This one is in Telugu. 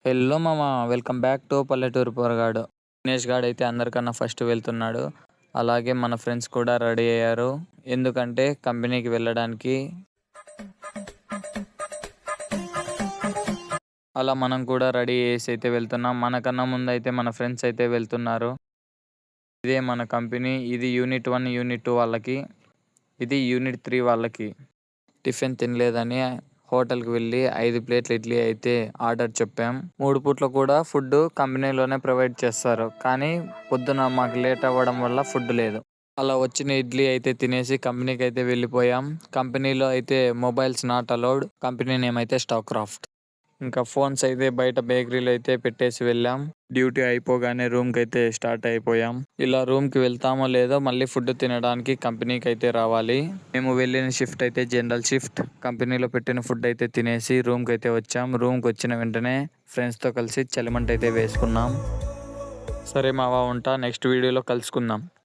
హలో మామ, వెల్కమ్ బ్యాక్ టు పల్లెటూరు పోరగాడు. దినేష్ గాడు అయితే అందరికన్నా ఫస్ట్ వెళ్తున్నాడు. అలాగే మన ఫ్రెండ్స్ కూడా రెడీ అయ్యారు. ఎందుకంటే కంపెనీకి వెళ్ళడానికి. అలా మనం కూడా రెడీ చేసి అయితే వెళ్తున్నాం. మనకన్నా ముందు అయితే మన ఫ్రెండ్స్ అయితే వెళ్తున్నారు. ఇదే మన కంపెనీ. ఇది యూనిట్ 1, యూనిట్ 2 వాళ్ళకి, ఇది యూనిట్ 3 వాళ్ళకి. టిఫిన్ తినలేదని హోటల్కి వెళ్ళి 5 ప్లేట్ల ఇడ్లీ అయితే ఆర్డర్ చెప్పాం. 3 పూట్ల కూడా ఫుడ్ కంపెనీలోనే ప్రొవైడ్ చేస్తారు. కానీ పొద్దున మాకు లేట్ అవ్వడం వల్ల ఫుడ్ లేదు. అలా వచ్చిన ఇడ్లీ అయితే తినేసి కంపెనీకి అయితే వెళ్ళిపోయాం. కంపెనీలో అయితే mobiles not allowed. Company name అయితే స్టాక్ క్రాఫ్ట్. ఇంకా ఫోన్స్ అయితే బయట బేకరీలో అయితే పెట్టేసి వెళ్ళాం. డ్యూటీ అయిపోగానే రూమ్కి అయితే స్టార్ట్ అయిపోయాం. ఇలా రూమ్కి వెళ్తామో లేదో మళ్ళీ ఫుడ్ తినడానికి కంపెనీకి అయితే రావాలి. మేము వెళ్ళిన షిఫ్ట్ అయితే జనరల్ షిఫ్ట్. కంపెనీలో పెట్టిన ఫుడ్ అయితే తినేసి రూమ్కి అయితే వచ్చాం. రూమ్కి వచ్చిన వెంటనే ఫ్రెండ్స్తో కలిసి చలిమంట అయితే వేసుకున్నాం. సరే మావా, ఉంటా. నెక్స్ట్ వీడియోలో కలుసుకుందాం.